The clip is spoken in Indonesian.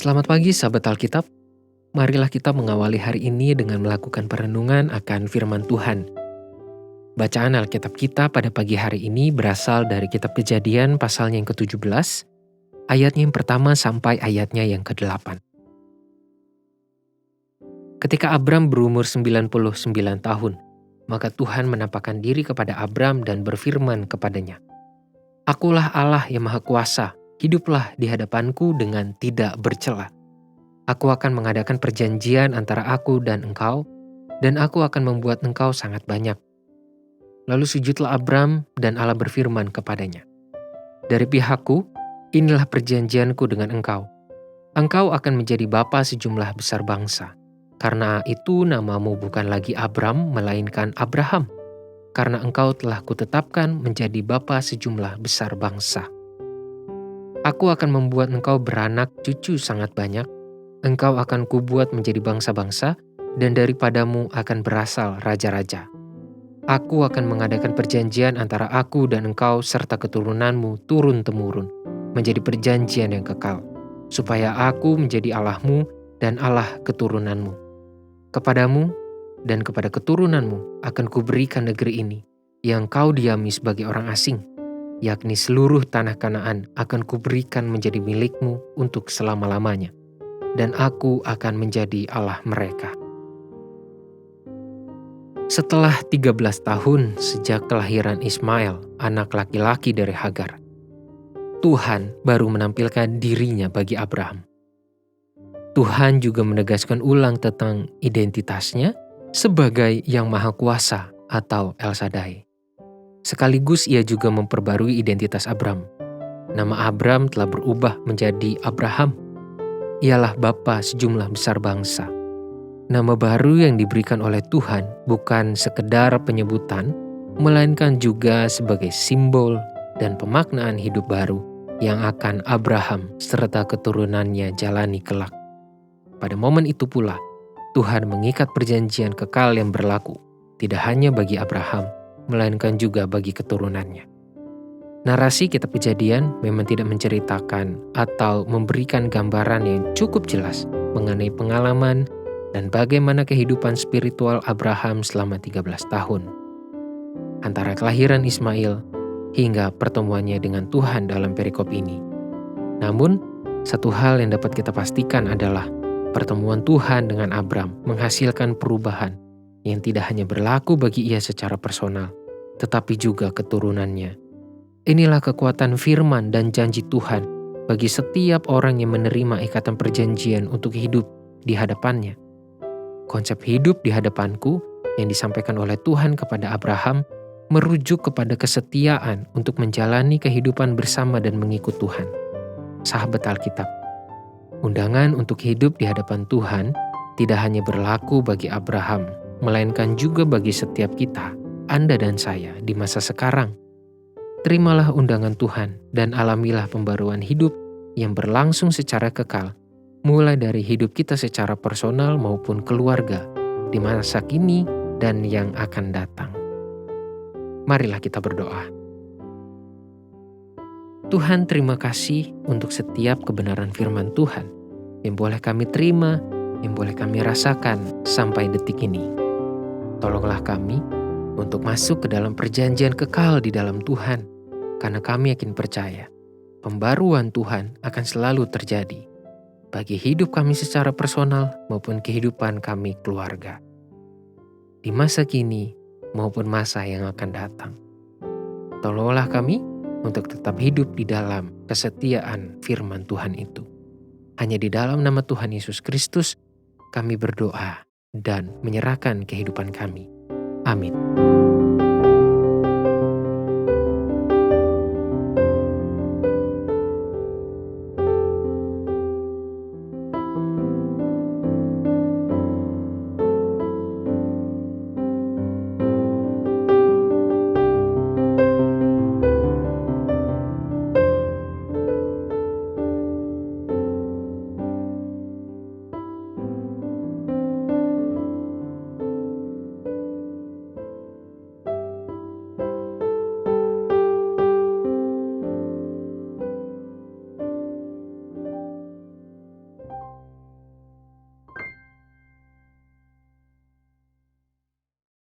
Selamat pagi sahabat Alkitab, marilah kita mengawali hari ini dengan melakukan perenungan akan firman Tuhan. Bacaan Alkitab kita pada pagi hari ini berasal dari kitab Kejadian pasalnya yang ke-17, ayatnya yang pertama sampai ayatnya yang ke-8. Ketika Abram berumur 99 tahun, maka Tuhan menampakkan diri kepada Abram dan berfirman kepadanya, "Akulah Allah yang Maha Kuasa, hiduplah di hadapanku dengan tidak bercela. Aku akan mengadakan perjanjian antara aku dan engkau, dan aku akan membuat engkau sangat banyak." Lalu sujudlah Abram dan Allah berfirman kepadanya, "Dari pihakku, inilah perjanjianku dengan engkau. Engkau akan menjadi bapa sejumlah besar bangsa. Karena itu namamu bukan lagi Abram, melainkan Abraham. Karena engkau telah kutetapkan menjadi bapa sejumlah besar bangsa. Aku akan membuat engkau beranak cucu sangat banyak. Engkau akan kubuat menjadi bangsa-bangsa, dan daripadamu akan berasal raja-raja. Aku akan mengadakan perjanjian antara aku dan engkau serta keturunanmu turun-temurun, menjadi perjanjian yang kekal, supaya aku menjadi Allahmu dan Allah keturunanmu. Kepadamu dan kepada keturunanmu akan kuberikan negeri ini, yang kau diami sebagai orang asing, yakni seluruh tanah Kanaan akan kuberikan menjadi milikmu untuk selama-lamanya. Dan aku akan menjadi Allah mereka." Setelah 13 tahun sejak kelahiran Ismail, anak laki-laki dari Hagar, Tuhan baru menampilkan dirinya bagi Abraham. Tuhan juga menegaskan ulang tentang identitasnya sebagai Yang Maha Kuasa atau El Shaddai. Sekaligus ia juga memperbarui identitas Abram. Nama Abram telah berubah menjadi Abraham. Ialah bapa sejumlah besar bangsa. Nama baru yang diberikan oleh Tuhan bukan sekedar penyebutan, melainkan juga sebagai simbol dan pemaknaan hidup baru yang akan Abraham serta keturunannya jalani kelak. Pada momen itu pula, Tuhan mengikat perjanjian kekal yang berlaku, tidak hanya bagi Abraham, melainkan juga bagi keturunannya. Narasi kitab Kejadian memang tidak menceritakan atau memberikan gambaran yang cukup jelas mengenai pengalaman dan bagaimana kehidupan spiritual Abraham selama 13 tahun. Antara kelahiran Ismail hingga pertemuannya dengan Tuhan dalam perikop ini. Namun, satu hal yang dapat kita pastikan adalah pertemuan Tuhan dengan Abram menghasilkan perubahan yang tidak hanya berlaku bagi ia secara personal, tetapi juga keturunannya. Inilah kekuatan firman dan janji Tuhan bagi setiap orang yang menerima ikatan perjanjian untuk hidup di hadapannya. Konsep hidup di hadapanku yang disampaikan oleh Tuhan kepada Abraham merujuk kepada kesetiaan untuk menjalani kehidupan bersama dan mengikut Tuhan. Sahabat Alkitab, undangan untuk hidup di hadapan Tuhan tidak hanya berlaku bagi Abraham, melainkan juga bagi setiap kita, Anda dan saya di masa sekarang. Terimalah undangan Tuhan dan alamilah pembaruan hidup yang berlangsung secara kekal, mulai dari hidup kita secara personal maupun keluarga, di masa kini dan yang akan datang. Marilah kita berdoa. Tuhan, terima kasih untuk setiap kebenaran firman Tuhan yang boleh kami terima, yang boleh kami rasakan sampai detik ini. Tolonglah kami untuk masuk ke dalam perjanjian kekal di dalam Tuhan, karena kami yakin percaya pembaruan Tuhan akan selalu terjadi bagi hidup kami secara personal maupun kehidupan kami keluarga, di masa kini maupun masa yang akan datang. Tolonglah kami untuk tetap hidup di dalam kesetiaan firman Tuhan itu. Hanya di dalam nama Tuhan Yesus Kristus kami berdoa dan menyerahkan kehidupan kami. Amin.